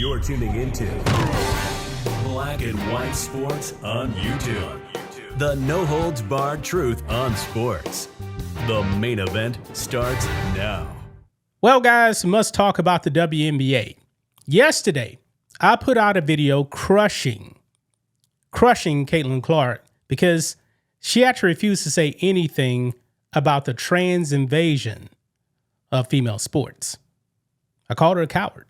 You're tuning into Black and White Sports on YouTube. The no-holds-barred truth on sports. The main event starts now. Well, guys, must talk about the WNBA. Yesterday, I put out a video crushing Caitlin Clark because she actually refused to say anything about the trans invasion of female sports. I called her a coward.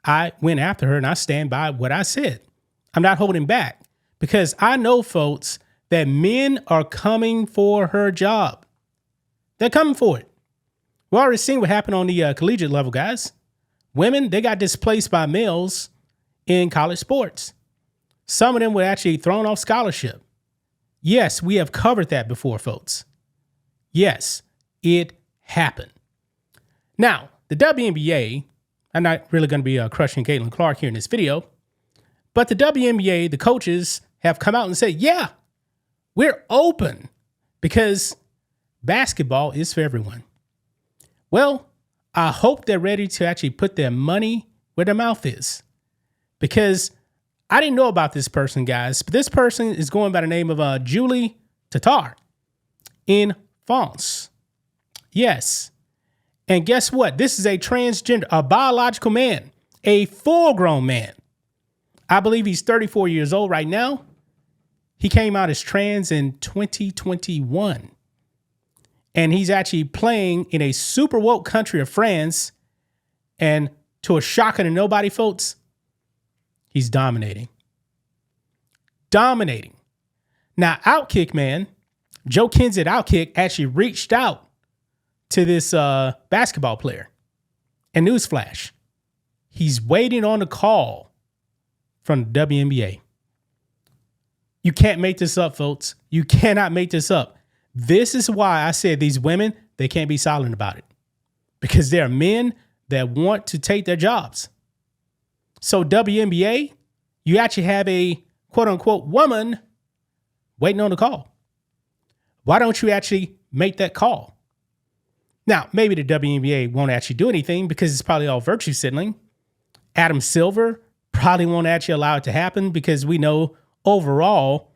I went after her and I stand by what I said. I'm not holding back because I know, folks, that men are coming for her job. They're coming for it. We already seen what happened on the collegiate level, guys. Women, they got displaced by males in college sports. Some of them were actually thrown off scholarship. Yes, we have covered that before, folks. Yes, it happened. Now, the WNBA, I'm not really going to be crushing Caitlin Clark here in this video, but the WNBA, the coaches have come out and said, yeah, we're open because basketball is for everyone. Well, I hope they're ready to actually put their money where their mouth is, because I didn't know about this person, guys, but this person is going by the name of Julie Tatar in France. Yes. And guess what? This is a transgender, a biological man, a full-grown man. I believe he's 34 years old right now. He came out as trans in 2021. And he's actually playing in a super woke country of France. And to a shocker to nobody, folks, he's dominating. Dominating. Now, Outkick, man, Joe Kinsey at Outkick actually reached out to this basketball player. And newsflash, he's waiting on a call from the WNBA. You can't make this up, folks. You cannot make this up. This is why I said these women, they can't be silent about it. Because there are men that want to take their jobs. So WNBA, you actually have a quote-unquote woman waiting on the call. Why don't you actually make that call? Now, maybe the WNBA won't actually do anything because it's probably all virtue signaling. Adam Silver probably won't actually allow it to happen because we know overall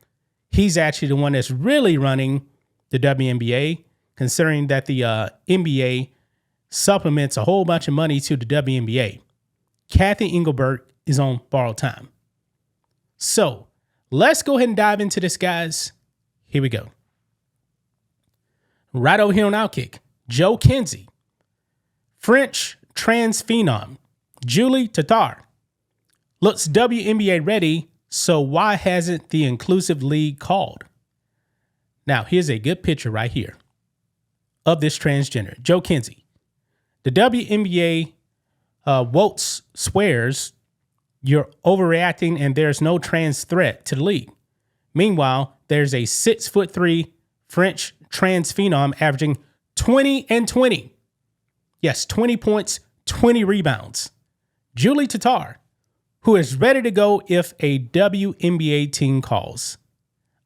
he's actually the one that's really running the WNBA, considering that the NBA supplements a whole bunch of money to the WNBA. Kathy Engelbert is on borrowed time. So let's go ahead and dive into this, guys. Here we go. Right over here on Outkick, Joe Kinsey, French trans phenom, Julie Tatar, looks WNBA ready, so why hasn't the inclusive league called? Now, here's a good picture right here of this transgender, Joe Kinsey. The WNBA woke swears you're overreacting and there's no trans threat to the league. Meanwhile, there's a 6'3" French trans phenom averaging 20 and 20. Yes, 20 points, 20 rebounds. Julie Tatar, who is ready to go if a WNBA team calls.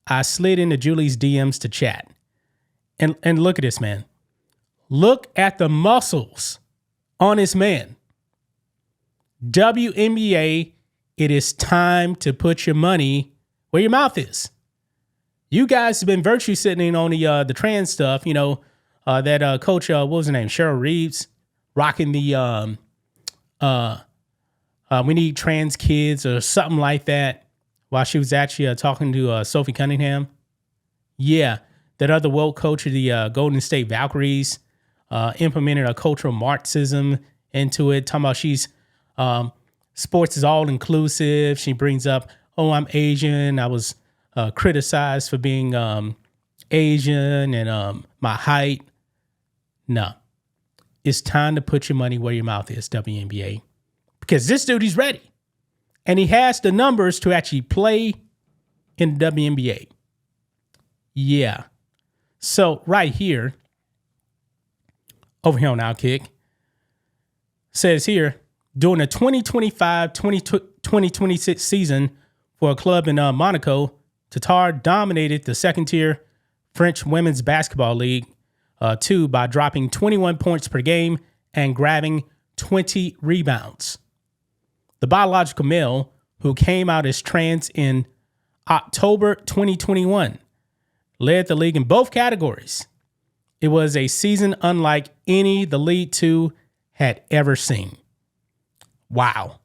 I slid into Julie's DMs to chat. And look at this, man. Look at the muscles on this man. WNBA, it is time to put your money where your mouth is. You guys have been virtue signaling on the trans stuff, you know, that coach, what was her name? Cheryl Reeves, rocking the we need trans kids or something like that, while she was actually talking to Sophie Cunningham. Yeah, that other woke coach of the Golden State Valkyries implemented a cultural Marxism into it, talking about she's sports is all inclusive. She brings up, oh, I'm Asian. I was criticized for being Asian and my height. No, it's time to put your money where your mouth is, WNBA, because this dude, he's ready. And he has the numbers to actually play in the WNBA. Yeah. So right here, over here on Outkick, says here, during the 2025-2026 season for a club in Monaco, Tatar dominated the second-tier French women's basketball league, by dropping 21 points per game and grabbing 20 rebounds. the biological male who came out as trans in October 2021, led the league in both categories. It was a season unlike any the League Two had ever seen. Wow.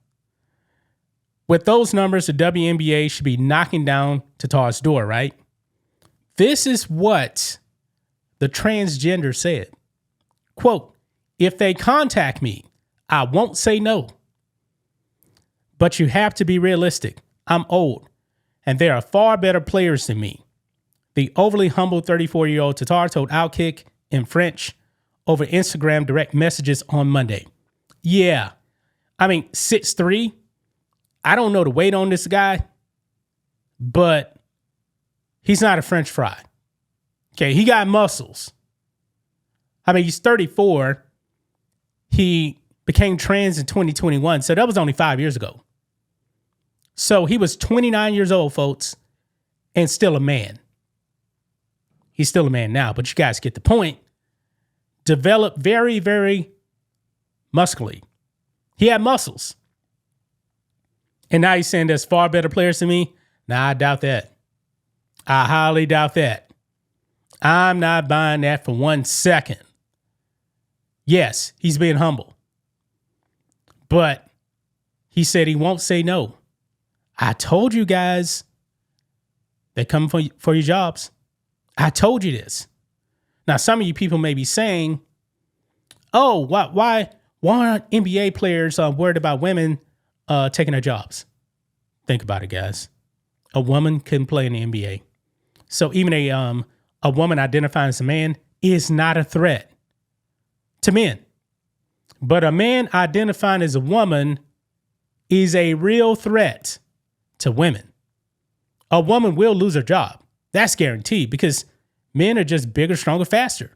With those numbers, the WNBA should be knocking down Tatar's door, right? This is what the transgender said. Quote, "If they contact me, I won't say no. But you have to be realistic. I'm old, and there are far better players than me." The overly humble 34-year-old Tatar told Outkick in French over Instagram direct messages on Monday. Yeah, 6'3". I don't know the weight on this guy, but he's not a French fry. Okay, he got muscles. He's 34. He became trans in 2021, so that was only 5 years ago. So he was 29 years old, folks, and still a man. He's still a man now, but you guys get the point. Developed very, very muscly. He had muscles. And now he's saying there's far better players than me? Nah, I doubt that. I highly doubt that. I'm not buying that for 1 second. Yes, he's being humble. But he said he won't say no. I told you guys, they're coming for your jobs. I told you this. Now, some of you people may be saying, oh, why aren't NBA players worried about women taking their jobs? Think about it, guys. A woman can play in the NBA. So even a woman identifying as a man is not a threat to men. But a man identifying as a woman is a real threat to women. A woman will lose her job. That's guaranteed because men are just bigger, stronger, faster.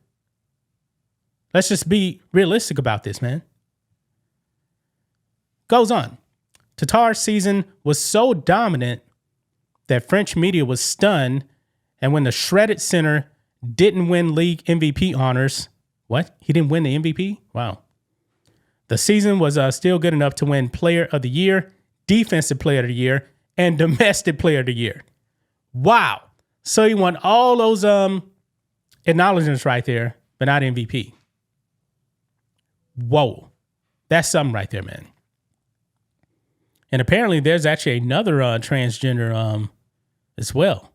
Let's just be realistic about this, man. Goes on. Tatar's season was so dominant that French media was stunned, and when the shredded center didn't win league MVP honors, what? He didn't win the MVP? Wow. The season was still good enough to win Player of the Year, Defensive Player of the Year, and Domestic Player of the Year. Wow. So he won all those acknowledgments right there, but not MVP. Whoa. That's something right there, man. And apparently there's actually another transgender as well.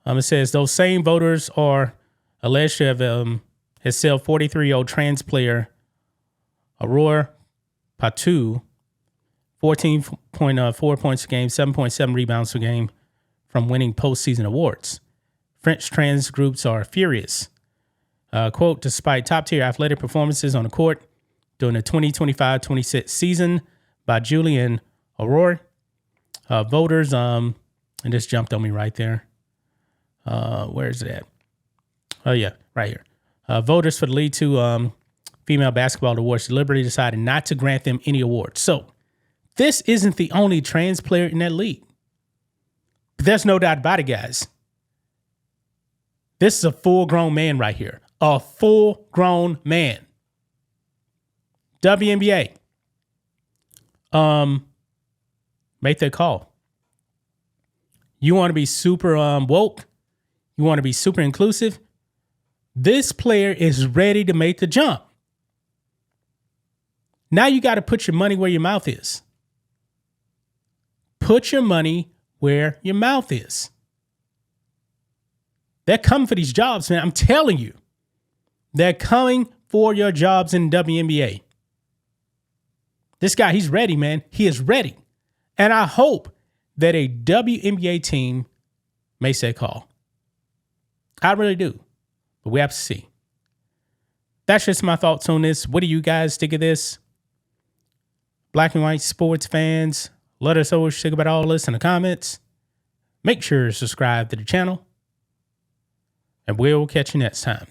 It says those same voters are alleged to have said 43-year-old trans player Aurore Patou 14.4 points a game, 7.7 rebounds per game from winning postseason awards. French trans groups are furious. Quote, despite top-tier athletic performances on the court during the 2025-26 season by Julian Aurore, voters, and this jumped on me right there. Where is it at? Oh, yeah, right here. Voters for the League Two Female Basketball Awards deliberately decided not to grant them any awards. So this isn't the only trans player in that league. But there's no doubt about it, guys. This is a full-grown man right here. A full-grown man. WNBA. Make that call. You want to be super woke? You want to be super inclusive? This player is ready to make the jump. Now you got to put your money where your mouth is. Put your money where your mouth is. They're coming for these jobs, man. I'm telling you. They're coming for your jobs in WNBA. This guy, he's ready, man. He is ready. And I hope that a WNBA team makes that call. I really do. But we have to see. That's just my thoughts on this. What do you guys think of this? Black and white sports fans, let us know what you think about all this in the comments. Make sure to subscribe to the channel. And we'll catch you next time.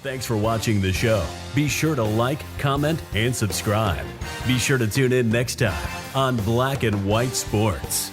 Thanks for watching the show. Be sure to like, comment, and subscribe. Be sure to tune in next time on Black and White Sports.